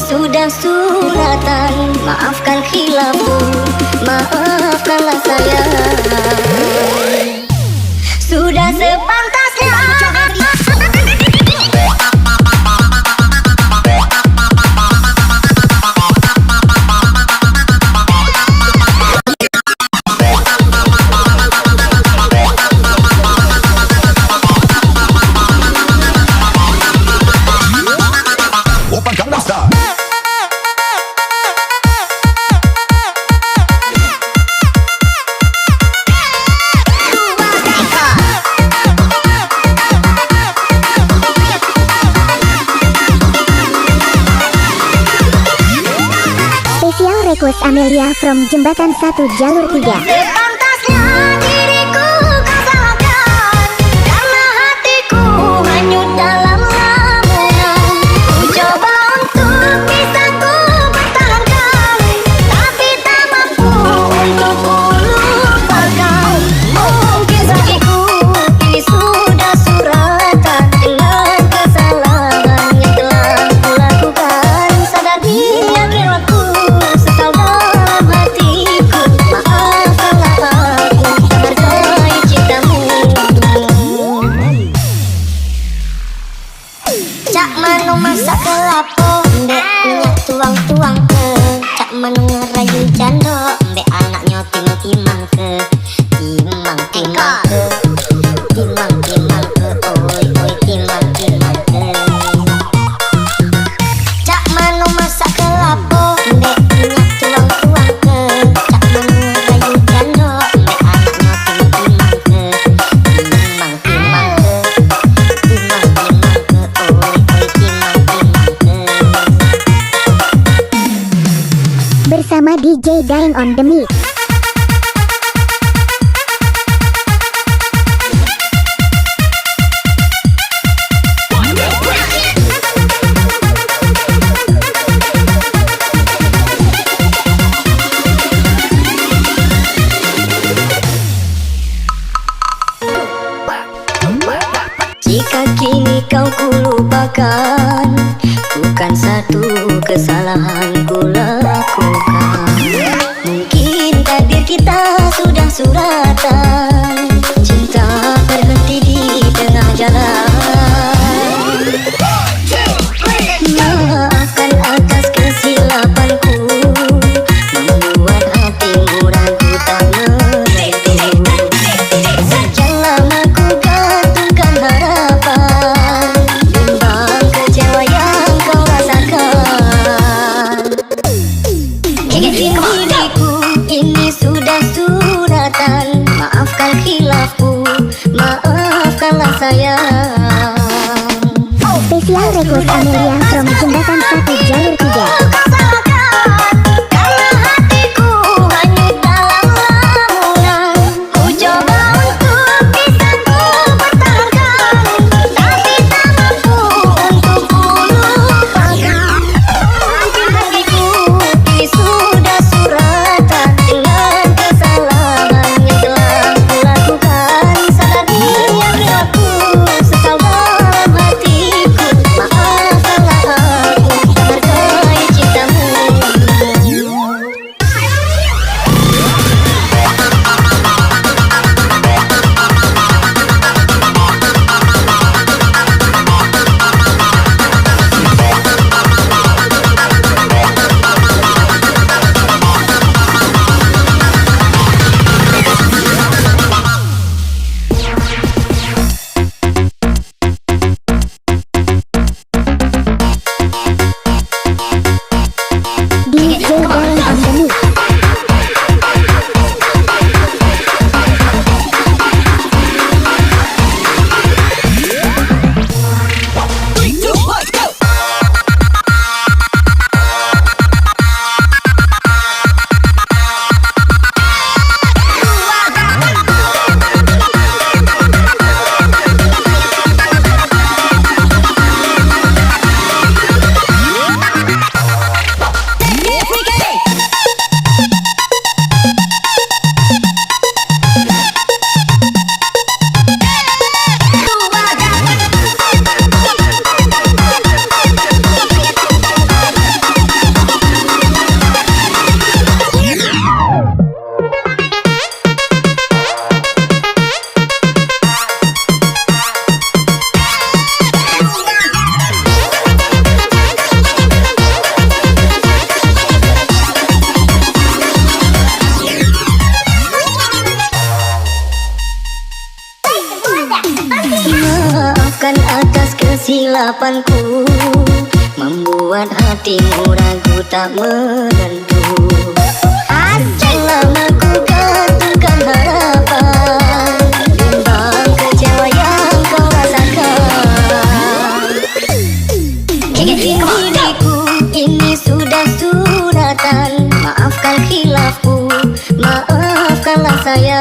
sudah suratan, maafkan khilafku, maafkanlah saya. Sudah sepantasnya request Amelia from Jembatan 1 Jalur 3. sepantasnya diriku kau salahkan, karena hatiku hanyut dalam lamunan. Ku coba untuk bisa ku pertahankan, tapi tak mampu untuk ku lupakan. Mungkin sakitku kini sudah suratan dengan kesalahan yang telah ku lakukan. Sadar di akhir waktu sesal dalam hatiku, maafkanlah aku menghargai cintamu. Cak manu masak kelapo, mbek minyak tuang-tuang ke. Cak manu ngerayu jando, mbek anak timang ke. Timang ke, timang ke, oi timang ke. Cak manu masak kelapo, mbek minyak tuang-tuang ke. Cak manu ngerayu jando, mbek anak timang ke. Timang ke, oi timang ke. Bersama DJ Daeng on the mix. Jika kini kau kulupakan, bukan satu kesalahan ku lakukan. Mungkin takdir kita sudah suratan, cinta berhenti di tengah jalan. Maafkan atas kesilapanku, membuat hatimu ragu tak mengerti. Sekian lama ku gantungkan harapan, bimbang kecewa yang kau rasakan. harapanku, membuat hatimu ragu tak menentu. Selama ku gantungkan harapan, bimbang kecewa yang kau rasakan. Diriku ini sudah suratan, maafkan khilafku, maafkanlah saya.